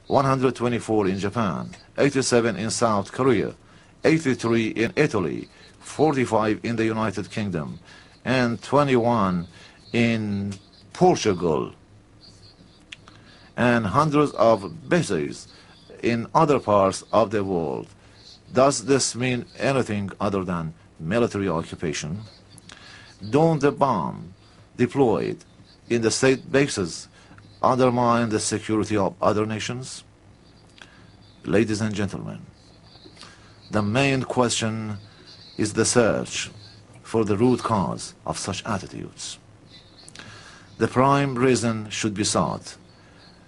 124 in Japan, 87 in South Korea, 83 in Italy, 45 in the United Kingdom, and 21 in Portugal, and hundreds of bases in other parts of the world. Does this mean anything other than military occupation? Don't the bomb deployed in the state bases undermine the security of other nations? Ladies and gentlemen, the main question is the search for the root cause of such attitudes. The prime reason should be sought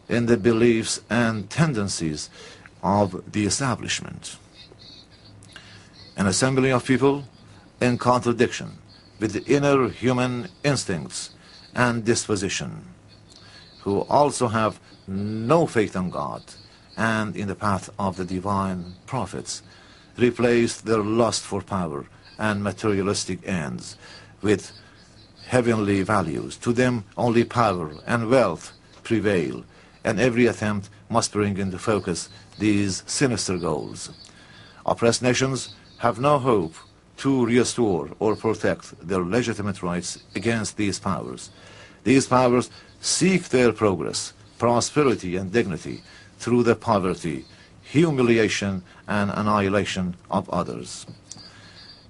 in the beliefs and tendencies of the establishment. An assembly of people in contradiction with the inner human instincts and disposition, who also have no faith in God and in the path of the divine prophets, replaced their lust for power and materialistic ends with heavenly values. To them only power and wealth prevail, and every attempt must bring into focus these sinister goals. Oppressed nations have no hope to restore or protect their legitimate rights against these powers. These powers seek their progress, prosperity, and dignity through the poverty, humiliation, and annihilation of others.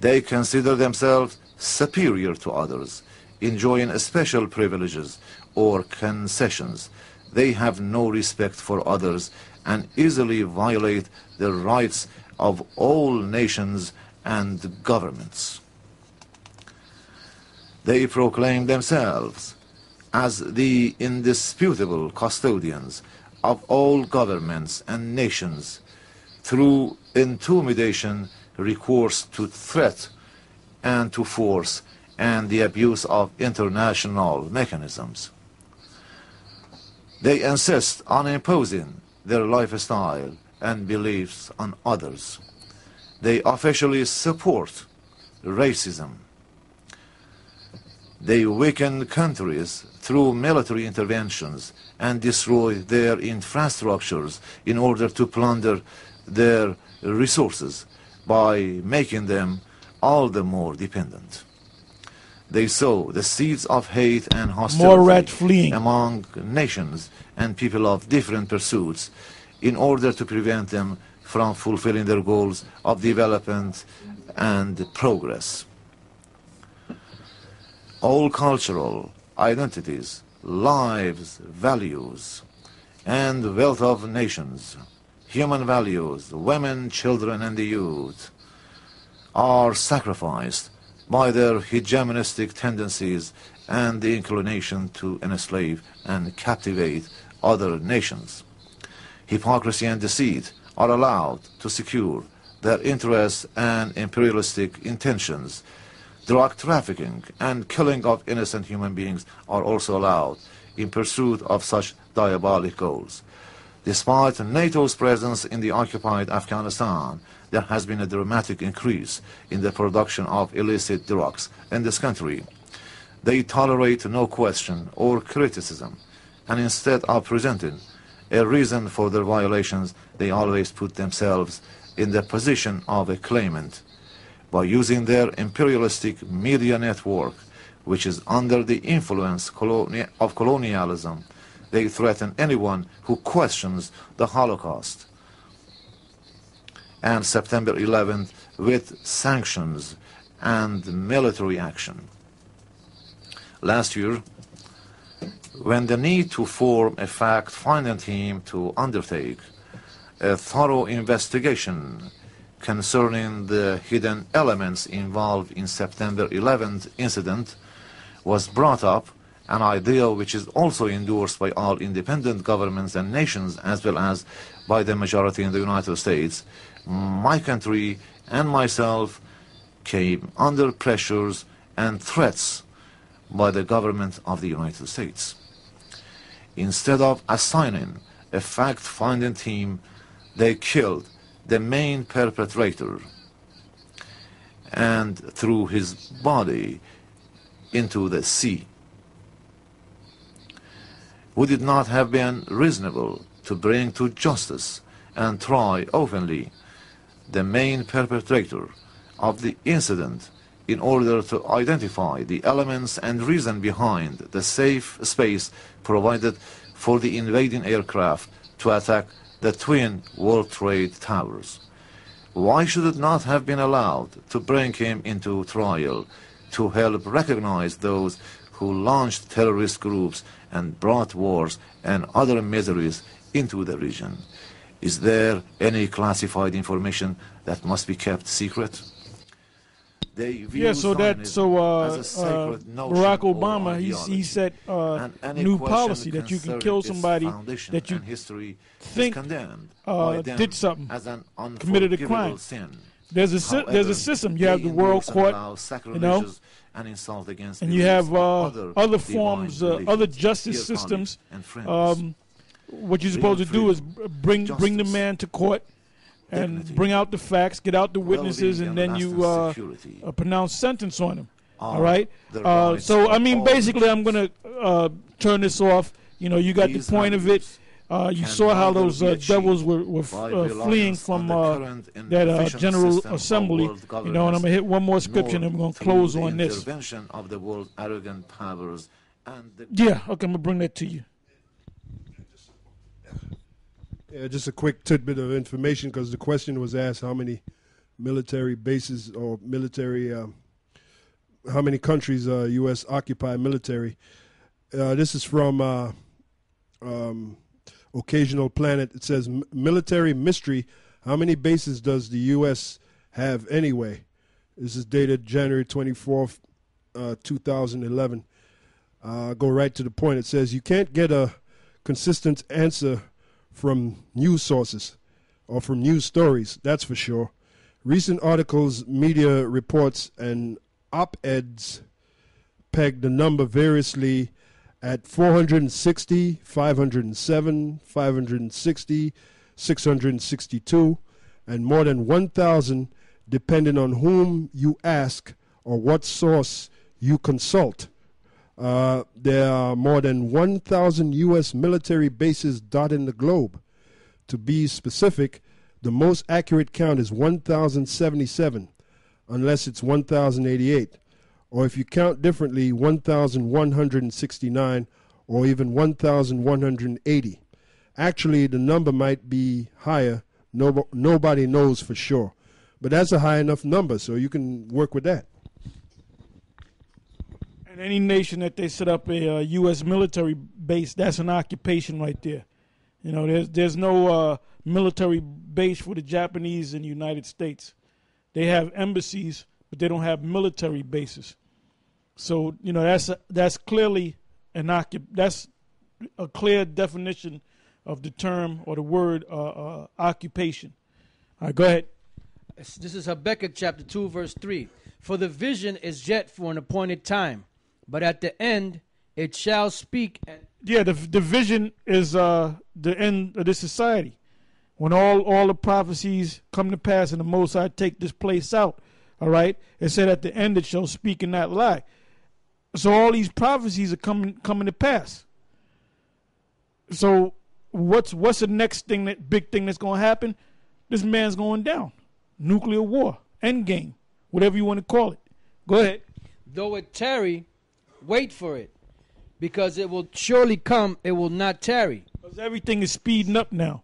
They consider themselves superior to others, enjoying special privileges or concessions. They have no respect for others and easily violate the rights of all nations and governments. They proclaim themselves as the indisputable custodians of all governments and nations through intimidation, recourse to threat and to force, and the abuse of international mechanisms. They insist on imposing their lifestyle and beliefs on others. They officially support racism. They weaken countries through military interventions and destroy their infrastructures in order to plunder their resources by making them all the more dependent. They sow the seeds of hate and hostility among nations and people of different pursuits in order to prevent them from fulfilling their goals of development and progress. All cultural identities, lives, values, and wealth of nations, human values, women, children, and the youth are sacrificed by their hegemonistic tendencies and the inclination to enslave and captivate other nations. Hypocrisy and deceit are allowed to secure their interests and imperialistic intentions. Drug trafficking and killing of innocent human beings are also allowed in pursuit of such diabolic goals. Despite NATO's presence in the occupied Afghanistan, there has been a dramatic increase in the production of illicit drugs in this country. They tolerate no question or criticism, and instead of presenting a reason for their violations, they always put themselves in the position of a claimant. By using their imperialistic media network, which is under the influence of colonialism, they threaten anyone who questions the Holocaust and September 11th with sanctions and military action. Last year, when the need to form a fact-finding team to undertake a thorough investigation concerning the hidden elements involved in September 11th incident was brought up, an idea which is also endorsed by all independent governments and nations as well as by the majority in the United States, my country and myself came under pressures and threats by the government of the United States. Instead of assigning a fact-finding team, they killed the main perpetrator and threw his body into the sea. Would it not have been reasonable to bring to justice and try openly the main perpetrator of the incident in order to identify the elements and reason behind the safe space provided for the invading aircraft to attack the twin World Trade Towers. Why should it not have been allowed to bring him into trial to help recognize those who launched terrorist groups and brought wars and other miseries into the region? Is there any classified information that must be kept secret? Barack Obama, he set new policy that you can kill somebody that you think did something, committed a crime. There's a system. You have the World Court, you know, and you have other forms, other justice systems. What you're supposed to do is bring the man to court and bring out the facts, get out the witnesses, and then you pronounce sentence on them. All right? So, I mean, basically, I'm going to turn this off. You know, you got the point of it. You saw how those devils were fleeing from that General Assembly. You know, and I'm going to hit one more scripture, and I'm going to close on this. Of the world's arrogant powers and yeah, okay, I'm going to bring that to you. Yeah, just a quick tidbit of information, because the question was asked how many military bases or military, how many countries U.S. occupy military. This is from Occasional Planet. It says, military mystery, how many bases does the U.S. have anyway? This is dated January 24th, 2011. Go right to the point. It says, you can't get a consistent answer from news sources or from news stories, that's for sure. Recent articles, media reports, and op-eds peg the number variously at 460, 507, 560, 662, and more than 1,000 depending on whom you ask or what source you consult. There are more than 1,000 U.S. military bases dotting the globe. To be specific, the most accurate count is 1,077, unless it's 1,088. Or if you count differently, 1,169 or even 1,180. Actually, the number might be higher. Nobody knows for sure. But that's a high enough number, so you can work with that. Any nation that they set up a U.S. military base, that's an occupation right there. You know, there's no military base for the Japanese in the United States. They have embassies, but they don't have military bases. So, you know, that's clearly that's a clear definition of the term or the word occupation. All right, go ahead. This is Habakkuk chapter 2, verse 3. For the vision is yet for an appointed time, but at the end it shall speak. Yeah, the vision is the end of this society. When all the prophecies come to pass and the Most High take this place out, all right? It said at the end it shall speak and not lie. So all these prophecies are coming to pass. So what's the next thing, that big thing that's going to happen? This man's going down. Nuclear war, end game, whatever you want to call it. Go ahead. Though it tarry, wait for it, because it will surely come, it will not tarry. Because everything is speeding up now.